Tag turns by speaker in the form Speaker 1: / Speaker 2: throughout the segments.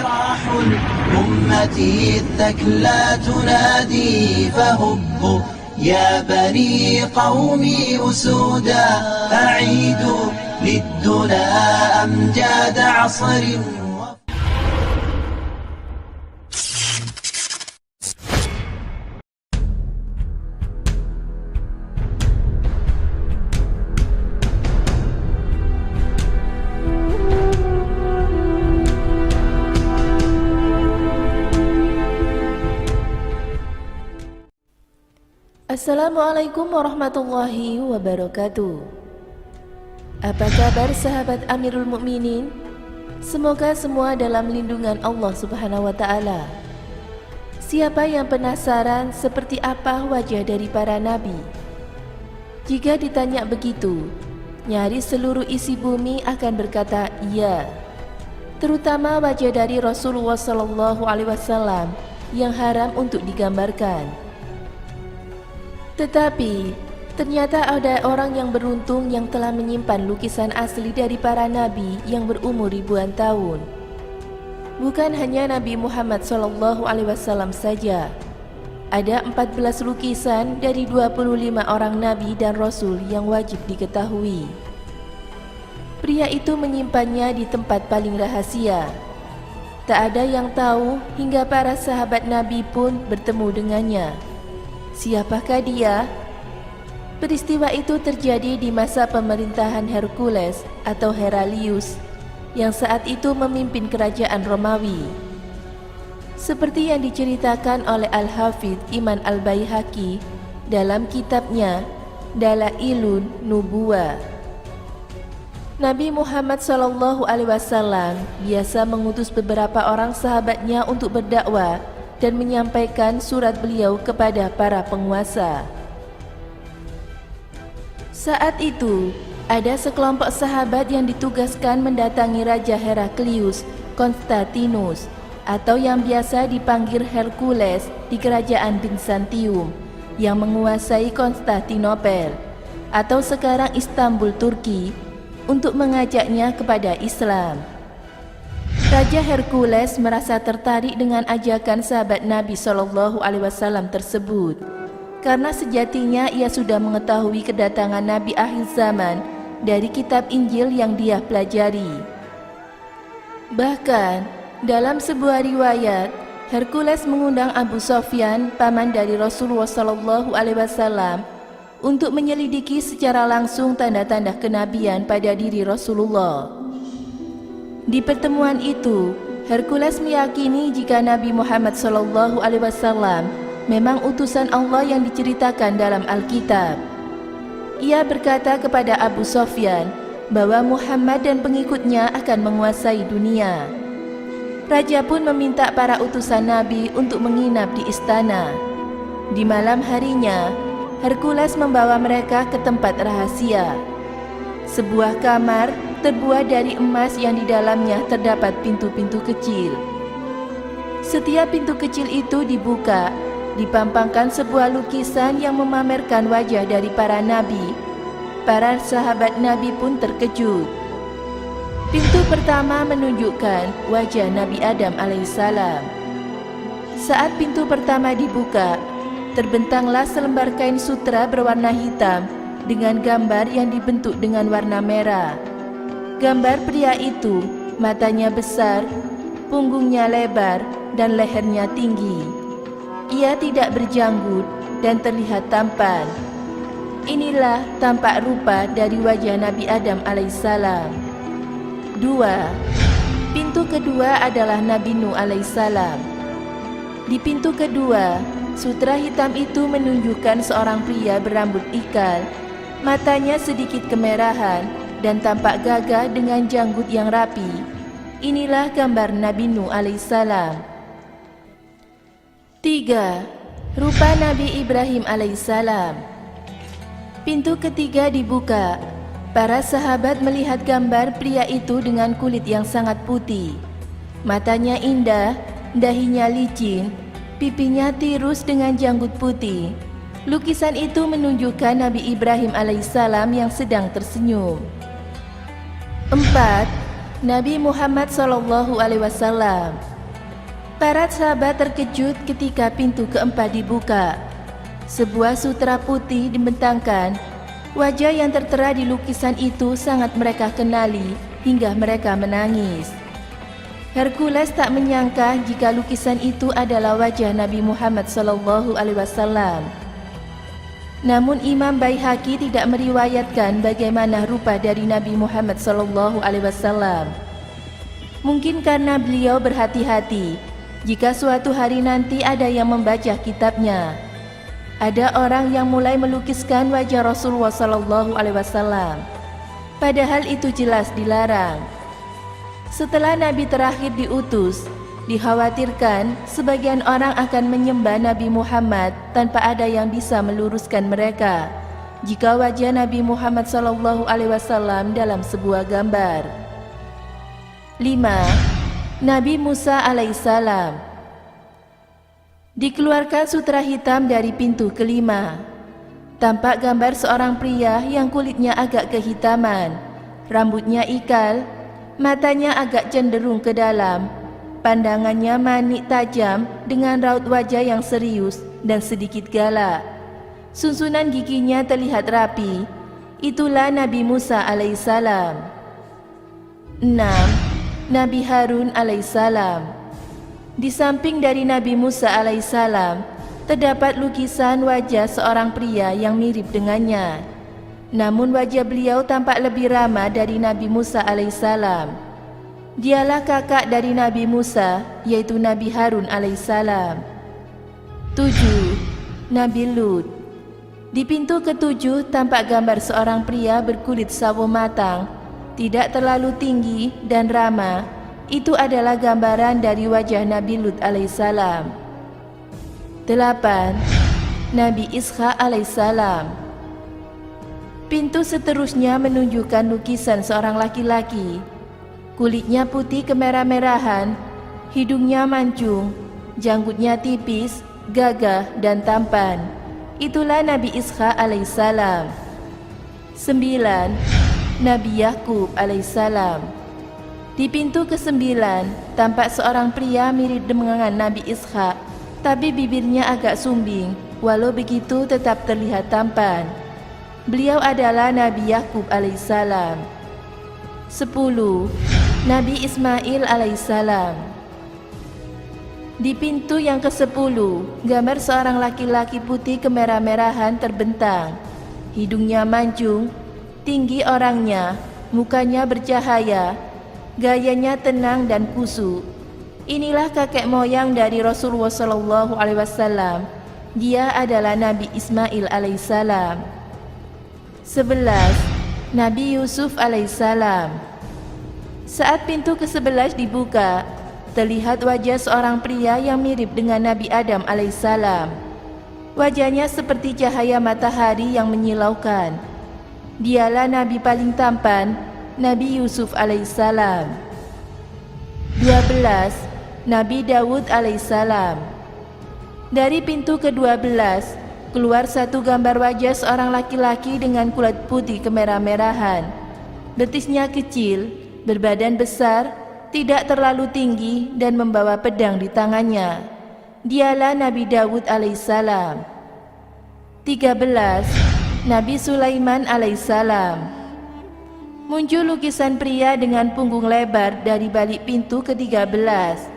Speaker 1: جراح الأمة الثكلى تنادي فهبوا يا بني قومي أسودا أعيدوا للدنا أمجاد عصر.
Speaker 2: Assalamualaikum warahmatullahi wabarakatuh. Apa kabar sahabat Amirul Mukminin? Semoga semua dalam lindungan Allah Subhanahu wa Ta'ala. Siapa yang penasaran seperti apa wajah dari para nabi? Jika ditanya begitu, nyaris seluruh isi bumi akan berkata iya. Terutama wajah dari Rasulullah SAW yang haram untuk digambarkan. Tetapi, ternyata ada orang yang beruntung yang telah menyimpan lukisan asli dari para nabi yang berumur ribuan tahun. Bukan hanya Nabi Muhammad SAW saja. Ada 14 lukisan dari 25 orang nabi dan rasul yang wajib diketahui. Pria itu menyimpannya di tempat paling rahasia. Tak ada yang tahu hingga para sahabat nabi pun bertemu dengannya. Siapakah dia? Peristiwa itu terjadi di masa pemerintahan Hercules atau Heralius yang saat itu memimpin kerajaan Romawi. Seperti yang diceritakan oleh Al-Hafidh Iman Al-Baihaqi dalam kitabnya Dalailun Nubuwah. Nabi Muhammad SAW biasa mengutus beberapa orang sahabatnya untuk berdakwah dan menyampaikan surat beliau kepada para penguasa. Saat itu, ada sekelompok sahabat yang ditugaskan mendatangi Raja Heraklius Konstantinus atau yang biasa dipanggil Hercules di kerajaan Bizantium yang menguasai Konstantinopel atau sekarang Istanbul, Turki, untuk mengajaknya kepada Islam. Raja Hercules merasa tertarik dengan ajakan sahabat Nabi SAW tersebut karena sejatinya ia sudah mengetahui kedatangan Nabi akhir zaman dari kitab Injil yang dia pelajari. Bahkan dalam sebuah riwayat, Hercules mengundang Abu Sofyan, paman dari Rasulullah SAW, untuk menyelidiki secara langsung tanda-tanda kenabian pada diri Rasulullah. Di pertemuan itu, Hercules meyakini jika Nabi Muhammad SAW memang utusan Allah yang diceritakan dalam Alkitab. Ia berkata kepada Abu Sofyan bahwa Muhammad dan pengikutnya akan menguasai dunia. Raja pun meminta para utusan Nabi untuk menginap di istana. Di malam harinya, Hercules membawa mereka ke tempat rahasia. Sebuah kamar terbuat dari emas yang di dalamnya terdapat pintu-pintu kecil. Setiap pintu kecil itu dibuka, dipampangkan sebuah lukisan yang memamerkan wajah dari para nabi. Para sahabat Nabi pun terkejut. Pintu pertama menunjukkan wajah Nabi Adam alaihissalam. Saat pintu pertama dibuka, terbentanglah selembar kain sutra berwarna hitam dengan gambar yang dibentuk dengan warna merah. Gambar pria itu, matanya besar, punggungnya lebar, dan lehernya tinggi. Ia tidak berjanggut dan terlihat tampan. Inilah tampak rupa dari wajah Nabi Adam alaihissalam. 2. Pintu kedua adalah Nabi Nuh alaihissalam. Di pintu kedua, sutra hitam itu menunjukkan seorang pria berambut ikal, matanya sedikit kemerahan, dan tampak gagah dengan janggut yang rapi. Inilah gambar Nabi Nuh alaihissalam. 3. Rupa Nabi Ibrahim alaihissalam. Pintu ketiga dibuka. Para sahabat melihat gambar pria itu dengan kulit yang sangat putih. Matanya indah, dahinya licin, pipinya tirus dengan janggut putih. Lukisan itu menunjukkan Nabi Ibrahim alaihissalam yang sedang tersenyum. 4. Nabi Muhammad SAW. Para sahabat terkejut ketika pintu keempat dibuka. Sebuah sutra putih dibentangkan. Wajah yang tertera di lukisan itu sangat mereka kenali hingga mereka menangis. Hercules tak menyangka jika lukisan itu adalah wajah Nabi Muhammad SAW. Namun Imam Baihaqi tidak meriwayatkan bagaimana rupa dari Nabi Muhammad SAW. Mungkin karena beliau berhati-hati jika suatu hari nanti ada yang membaca kitabnya. Ada orang yang mulai melukiskan wajah Rasulullah SAW. Padahal itu jelas dilarang. Setelah Nabi terakhir diutus, dikhawatirkan sebagian orang akan menyembah Nabi Muhammad tanpa ada yang bisa meluruskan mereka jika wajah Nabi Muhammad SAW dalam sebuah gambar. 5. Nabi Musa alaihissalam. Dikeluarkan sutra hitam dari pintu kelima. Tampak gambar seorang pria yang kulitnya agak kehitaman, rambutnya ikal, matanya agak cenderung ke dalam, pandangannya manik tajam dengan raut wajah yang serius dan sedikit galak. Susunan giginya terlihat rapi. Itulah Nabi Musa alaihissalam. 6. Nabi Harun alaihissalam. Di samping dari Nabi Musa alaihissalam, terdapat lukisan wajah seorang pria yang mirip dengannya. Namun wajah beliau tampak lebih ramah dari Nabi Musa alaihissalam. Dialah kakak dari Nabi Musa, yaitu Nabi Harun alaihissalam. 7. Nabi Lut. Di pintu ketujuh tampak gambar seorang pria berkulit sawo matang, tidak terlalu tinggi dan ramah. Itu adalah gambaran dari wajah Nabi Lut alaihissalam. 8. Nabi Ishaq alaihissalam. Pintu seterusnya menunjukkan lukisan seorang laki-laki. Kulitnya putih kemerah-merahan, hidungnya mancung, janggutnya tipis, gagah dan tampan. Itulah Nabi Ishaq alaihissalam. 9. Nabi Yakub alaihissalam. Di pintu ke-9 tampak seorang pria mirip dengan Nabi Ishaq, tapi bibirnya agak sumbing, walau begitu tetap terlihat tampan. Beliau adalah Nabi Yakub alaihissalam. 10. Nabi Ismail alaihissalam. Di pintu yang ke-10, gambar seorang laki-laki putih kemerah-merahan terbentang. Hidungnya mancung, tinggi orangnya, mukanya bercahaya, gayanya tenang dan khusyuk. Inilah kakek moyang dari Rasulullah SAW. Dia adalah Nabi Ismail alaihissalam. 11. Nabi Yusuf alaihissalam. Saat pintu ke-11 dibuka, terlihat wajah seorang pria yang mirip dengan Nabi Adam alaihissalam. Wajahnya seperti cahaya matahari yang menyilaukan. Dialah Nabi paling tampan, Nabi Yusuf alaihissalam. 12. Nabi Dawud alaihissalam. Dari pintu ke-12 keluar satu gambar wajah seorang laki-laki dengan kulit putih kemerah-merahan. Betisnya kecil, berbadan besar, tidak terlalu tinggi dan membawa pedang di tangannya. Dialah Nabi Dawud alaihissalam. 13. Nabi Sulaiman alaihissalam. Muncul lukisan pria dengan punggung lebar dari balik pintu ke-13.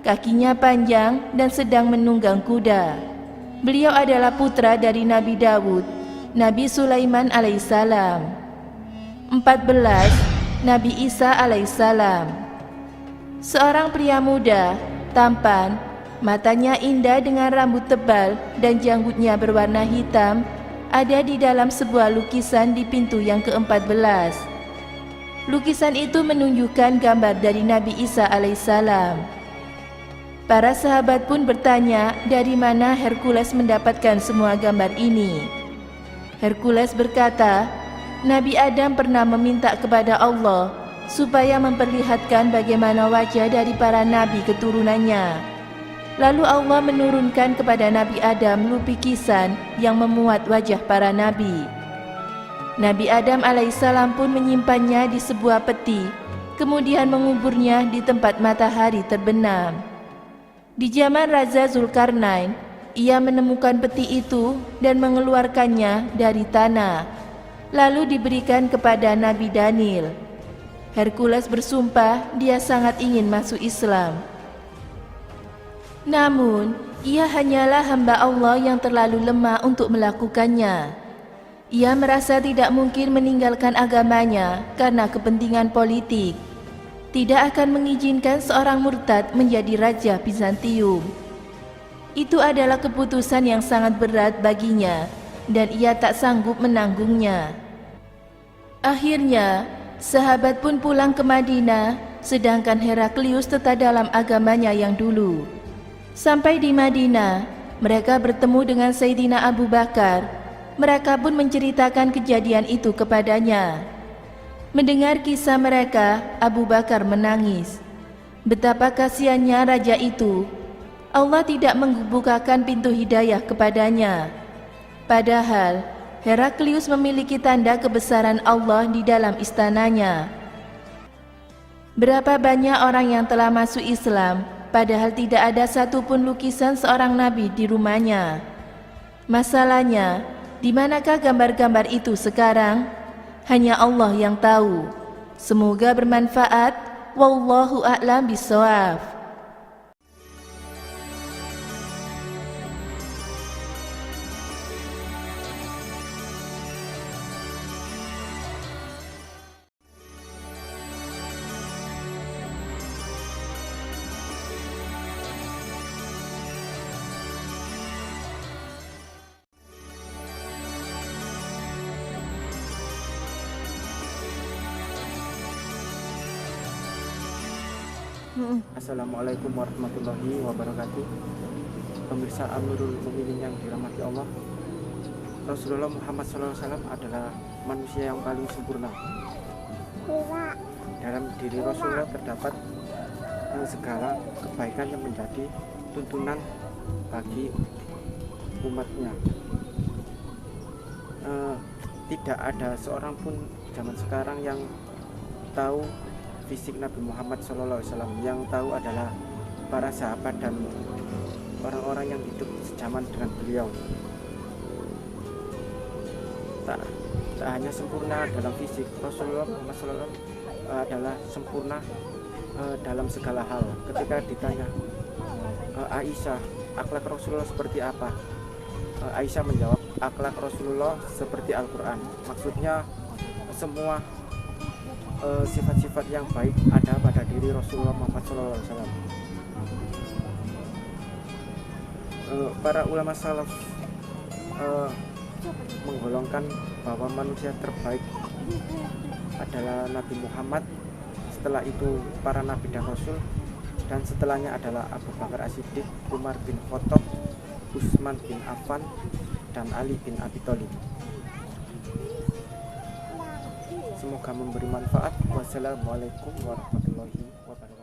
Speaker 2: Kakinya panjang dan sedang menunggang kuda. Beliau adalah putra dari Nabi Dawud, Nabi Sulaiman alaihissalam. 14. Nabi Isa alaihissalam. Seorang pria muda, tampan, matanya indah dengan rambut tebal dan janggutnya berwarna hitam, ada di dalam sebuah lukisan di pintu yang ke-14. Lukisan itu menunjukkan gambar dari Nabi Isa alaihissalam. Para sahabat pun bertanya dari mana Hercules mendapatkan semua gambar ini. Hercules berkata, Nabi Adam pernah meminta kepada Allah supaya memperlihatkan bagaimana wajah dari para nabi keturunannya. Lalu Allah menurunkan kepada Nabi Adam lukisan yang memuat wajah para nabi. Nabi Adam alaihissalam pun menyimpannya di sebuah peti, kemudian menguburnya di tempat matahari terbenam. Di zaman Raja Zulkarnain, ia menemukan peti itu dan mengeluarkannya dari tanah, lalu diberikan kepada Nabi Daniel. Hercules bersumpah dia sangat ingin masuk Islam. Namun, ia hanyalah hamba Allah yang terlalu lemah untuk melakukannya. Ia merasa tidak mungkin meninggalkan agamanya karena kepentingan politik. Tidak akan mengizinkan seorang murtad menjadi raja Bizantium. Itu adalah keputusan yang sangat berat baginya dan ia tak sanggup menanggungnya. Akhirnya, sahabat pun pulang ke Madinah, sedangkan Heraklius tetap dalam agamanya yang dulu. Sampai di Madinah, mereka bertemu dengan Sayyidina Abu Bakar. Mereka pun menceritakan kejadian itu kepadanya. Mendengar kisah mereka, Abu Bakar menangis. Betapa kasihannya raja itu. Allah tidak membukakan pintu hidayah kepadanya. Padahal Heraklius memiliki tanda kebesaran Allah di dalam istananya. Berapa banyak orang yang telah masuk Islam, padahal tidak ada satupun lukisan seorang nabi di rumahnya. Masalahnya, di manakah gambar-gambar itu sekarang? Hanya Allah yang tahu. Semoga bermanfaat. Wallahu a'lam bishawab.
Speaker 3: Assalamualaikum warahmatullahi wabarakatuh. Pemirsa Amirul Mukminin yang dirahmati Allah, Rasulullah Muhammad SAW adalah manusia yang paling sempurna. Dalam diri Rasulullah terdapat segala kebaikan yang menjadi tuntunan bagi umatnya. Tidak ada seorang pun zaman sekarang yang tahu fisik Nabi Muhammad SAW. Yang tahu adalah para sahabat dan orang-orang yang hidup sejaman dengan beliau. Tak hanya sempurna dalam fisik, Rasulullah Muhammad SAW adalah sempurna dalam segala hal. Ketika ditanya Aisyah, akhlak Rasulullah seperti apa? Aisyah menjawab, akhlak Rasulullah seperti Al-Quran. Maksudnya semua sifat-sifat yang baik ada pada diri Rasulullah Muhammad SAW. Para ulama salaf menggolongkan bahwa manusia terbaik adalah Nabi Muhammad, setelah itu para nabi dan rasul, dan setelahnya adalah Abu Bakar As-Siddiq, Umar bin Khattab, Utsman bin Affan, dan Ali bin Abi Thalib. Semoga memberi manfaat. Wassalamualaikum warahmatullahi wabarakatuh.